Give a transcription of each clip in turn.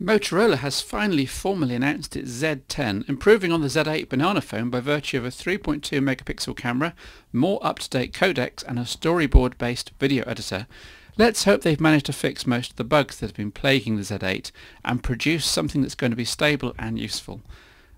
Motorola has finally formally announced its Z10, improving on the Z8 banana phone by virtue of a 3.2 megapixel camera, more up-to-date codecs and a storyboard-based video editor. Let's hope they've managed to fix most of the bugs that have been plaguing the Z8 and produce something that's going to be stable and useful.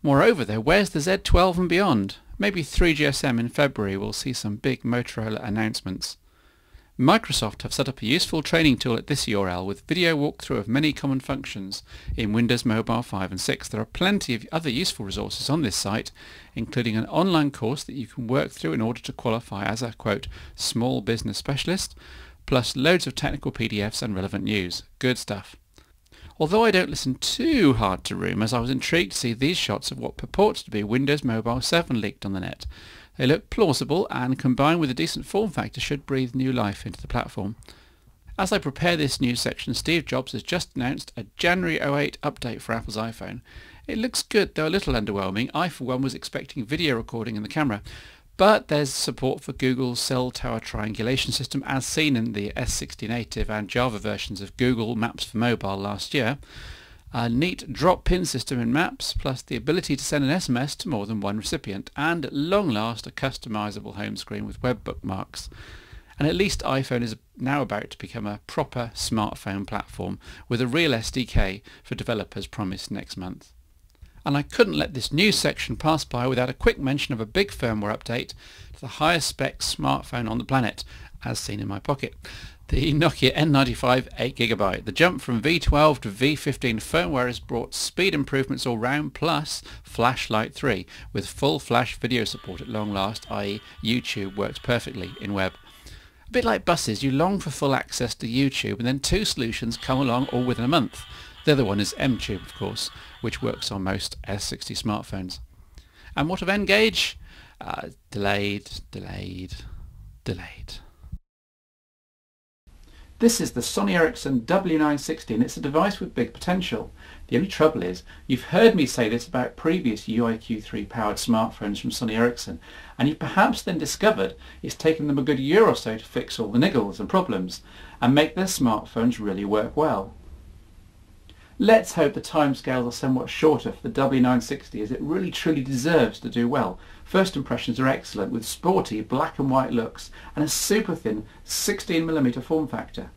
Moreover though, where's the Z12 and beyond? Maybe 3GSM in February will see some big Motorola announcements. Microsoft have set up a useful training tool at this URL with video walkthrough of many common functions in Windows Mobile 5 and 6. There are plenty of other useful resources on this site, including an online course that you can work through in order to qualify as a, quote, small business specialist, plus loads of technical PDFs and relevant news. Good stuff. Although I don't listen too hard to rumours, I was intrigued to see these shots of what purports to be Windows Mobile 7 leaked on the net. They look plausible and combined with a decent form factor should breathe new life into the platform. As I prepare this news section, Steve Jobs has just announced a January 08 update for Apple's iPhone. It looks good, though a little underwhelming. I for one was expecting video recording in the camera, but there's support for Google's cell tower triangulation system as seen in the S60 native and Java versions of Google Maps for mobile last year. A neat drop pin system in Maps, plus the ability to send an SMS to more than one recipient, and at long last a customizable home screen with web bookmarks. And at least iPhone is now about to become a proper smartphone platform with a real SDK for developers promised next month. And I couldn't let this news section pass by without a quick mention of a big firmware update to the highest spec smartphone on the planet, as seen in my pocket. The Nokia N95 8GB. The jump from V12 to V15 firmware has brought speed improvements all round, plus Flashlight 3 with full flash video support at long last, i.e. YouTube works perfectly in web. A bit like buses, you long for full access to YouTube and then two solutions come along all within a month. The other one is mTube, of course, which works on most S60 smartphones. And what of N-Gage? Delayed. This is the Sony Ericsson W960 and it's a device with big potential. The only trouble is, you've heard me say this about previous UIQ3 powered smartphones from Sony Ericsson, and you've perhaps then discovered it's taken them a good year or so to fix all the niggles and problems and make their smartphones really work well. Let's hope the timescales are somewhat shorter for the W960 as it really truly deserves to do well. First impressions are excellent with sporty black and white looks and a super thin 16mm form factor.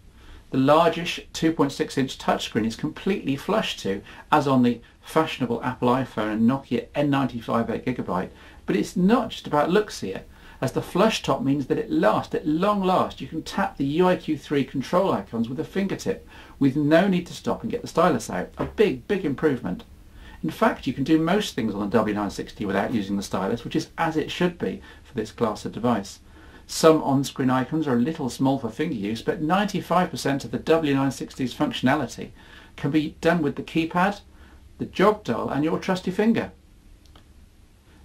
The largish 2.6-inch touchscreen is completely flush too, as on the fashionable Apple iPhone and Nokia N95 8GB, but it's not just about looks here, as the flush top means that at long last you can tap the UIQ3 control icons with a fingertip with no need to stop and get the stylus out. A big improvement. In fact, you can do most things on the W960 without using the stylus, which is as it should be for this class of device. Some on-screen icons are a little small for finger use, but 95% of the W960's functionality can be done with the keypad, the jog dial and your trusty finger.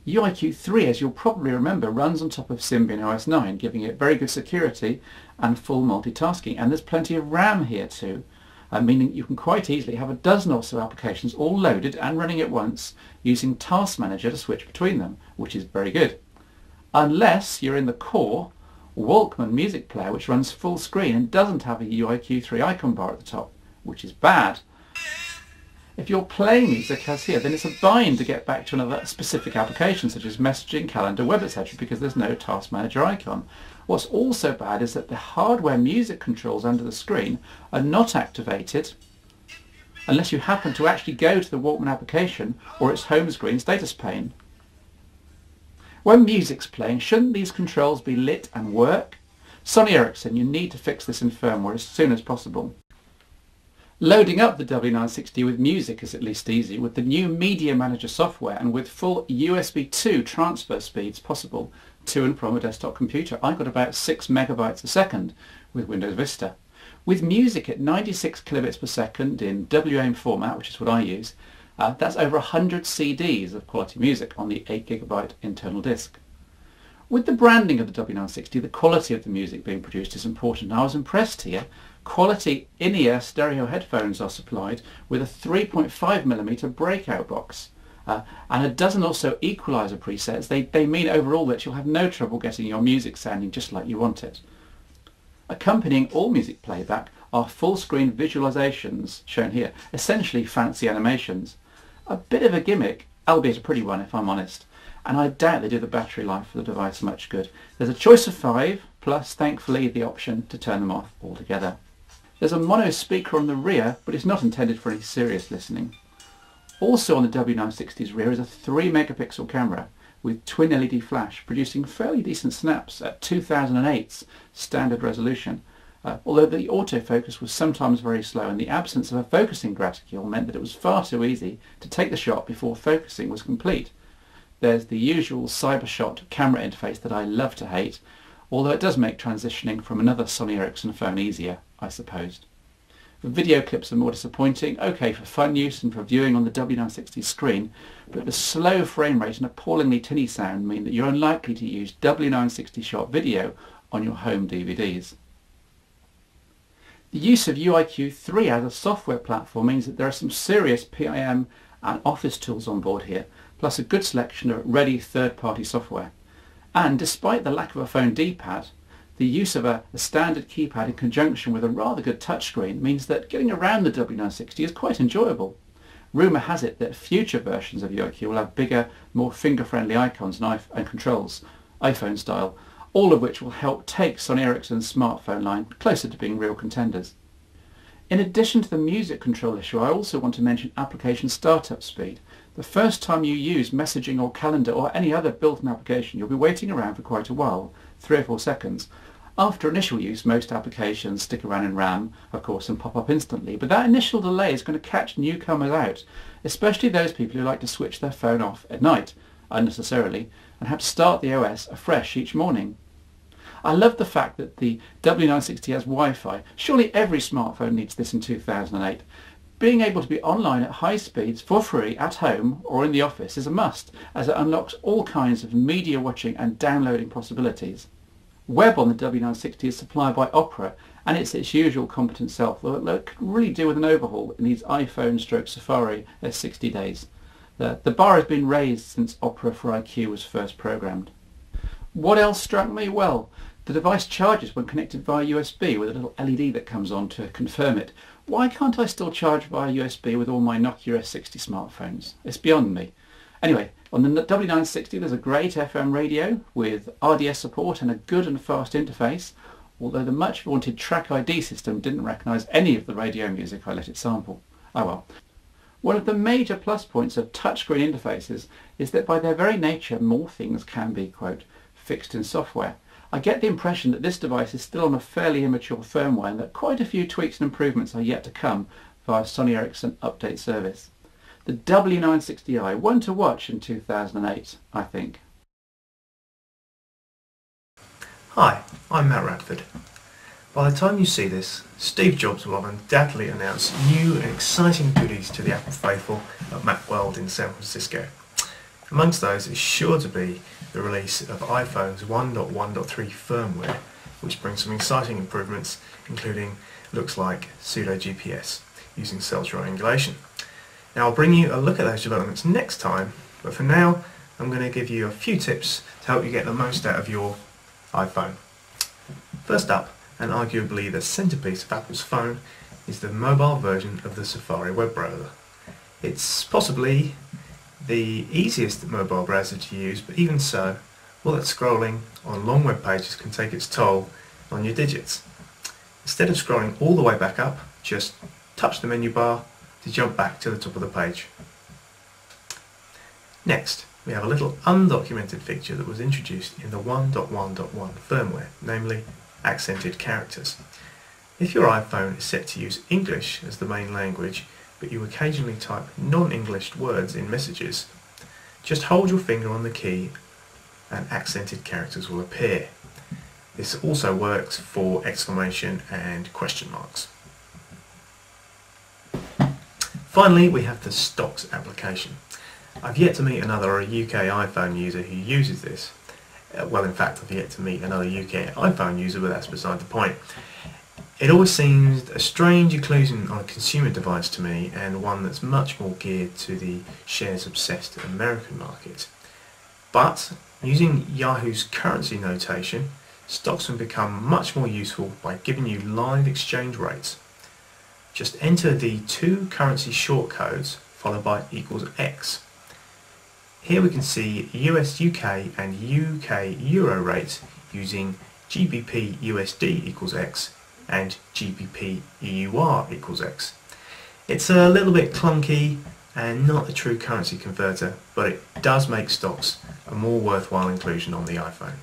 UIQ3, as you'll probably remember, runs on top of Symbian OS 9, giving it very good security and full multitasking. And there's plenty of RAM here too, meaning you can quite easily have a dozen or so applications all loaded and running at once using Task Manager to switch between them, which is very good. Unless you're in the core Walkman music player, which runs full screen and doesn't have a UIQ3 icon bar at the top, which is bad. If you're playing music as here, then it's a bind to get back to another specific application such as messaging, calendar, web, etc. because there's no Task Manager icon. What's also bad is that the hardware music controls under the screen are not activated unless you happen to actually go to the Walkman application or its home screen status pane. When music's playing, shouldn't these controls be lit and work? Sony Ericsson, you need to fix this in firmware as soon as possible. Loading up the W960 with music is at least easy with the new Media Manager software and with full USB 2 transfer speeds possible to and from a desktop computer. I got about 6 megabytes a second with Windows Vista. With music at 96 kilobits per second in WAIM format, which is what I use, that's over 100 CDs of quality music on the 8GB internal disk. With the branding of the W960, the quality of the music being produced is important. I was impressed here. Quality in-ear stereo headphones are supplied with a 3.5mm breakout box and a dozen or so equalizer presets. They mean overall that you'll have no trouble getting your music sounding just like you want it. Accompanying all music playback are full-screen visualizations, shown here, essentially fancy animations. A bit of a gimmick, albeit a pretty one if I'm honest, and I doubt they do the battery life for the device much good. There's a choice of 5, plus thankfully the option to turn them off altogether. There's a mono speaker on the rear, but it's not intended for any serious listening. Also on the W960's rear is a 3 megapixel camera with twin LED flash, producing fairly decent snaps at 2008's standard resolution, although the autofocus was sometimes very slow and the absence of a focusing graticule meant that it was far too easy to take the shot before focusing was complete. There's the usual CyberShot camera interface that I love to hate, although it does make transitioning from another Sony Ericsson phone easier, I suppose. The video clips are more disappointing, okay for fun use and for viewing on the W960 screen, but the slow frame rate and appallingly tinny sound mean that you're unlikely to use W960 shot video on your home DVDs. The use of UIQ3 as a software platform means that there are some serious PIM and Office tools on board here, plus a good selection of ready third-party software. And despite the lack of a phone D-pad, the use of a standard keypad in conjunction with a rather good touchscreen means that getting around the W960 is quite enjoyable. Rumour has it that future versions of UIQ will have bigger, more finger-friendly icons and controls, iPhone style, all of which will help take Sony Ericsson's smartphone line closer to being real contenders. In addition to the music control issue, I also want to mention application startup speed. The first time you use messaging or calendar or any other built-in application, you'll be waiting around for quite a while, 3 or 4 seconds. After initial use, most applications stick around in RAM, of course, and pop up instantly, but that initial delay is going to catch newcomers out, especially those people who like to switch their phone off at night, unnecessarily, and have to start the OS afresh each morning. I love the fact that the W960 has Wi-Fi. Surely every smartphone needs this in 2008. Being able to be online at high speeds for free at home or in the office is a must, as it unlocks all kinds of media watching and downloading possibilities. Web on the W960 is supplied by Opera, and it's its usual competent self, though it could really do with an overhaul in these iPhone/Safari 60 days. The bar has been raised since Opera for IQ was first programmed. What else struck me? Well, the device charges when connected via USB with a little LED that comes on to confirm it. Why can't I still charge via USB with all my Nokia S60 smartphones? It's beyond me. Anyway, on the W960 there's a great FM radio with RDS support and a good and fast interface, although the much vaunted Track ID system didn't recognise any of the radio music I let it sample. Oh well. One of the major plus points of touchscreen interfaces is that by their very nature more things can be, quote, fixed in software. I get the impression that this device is still on a fairly immature firmware and that quite a few tweaks and improvements are yet to come via Sony Ericsson Update Service. The W960i, one to watch in 2008, I think. Hi, I'm Matt Radford. By the time you see this, Steve Jobs will have undoubtedly announced new and exciting goodies to the Apple faithful at Macworld in San Francisco. Amongst those is sure to be the release of iPhone's 1.1.3 firmware, which brings some exciting improvements, including looks like pseudo GPS using cell triangulation. Now I'll bring you a look at those developments next time, but for now I'm going to give you a few tips to help you get the most out of your iPhone. First up, and arguably the centerpiece of Apple's phone, is the mobile version of the Safari web browser. It's possibly the easiest mobile browser to use, but even so, all that scrolling on long web pages can take its toll on your digits. Instead of scrolling all the way back up, just touch the menu bar to jump back to the top of the page. Next, we have a little undocumented feature that was introduced in the 1.1.1 firmware, namely accented characters. If your iPhone is set to use English as the main language, but you occasionally type non-English words in messages, just hold your finger on the key and accented characters will appear. This also works for exclamation and question marks. Finally, we have the stocks application. I've yet to meet another UK iPhone user who uses this. Well, in fact, I've yet to meet another UK iPhone user, but that's beside the point. It always seems a strange inclusion on a consumer device to me, and one that's much more geared to the shares-obsessed American market. But using Yahoo's currency notation, stocks can become much more useful by giving you live exchange rates. Just enter the two currency short codes followed by =X. Here we can see US UK and UK Euro rates using GBP USD =X and GBP EUR =X. It's a little bit clunky and not a true currency converter, but it does make stocks a more worthwhile inclusion on the iPhone.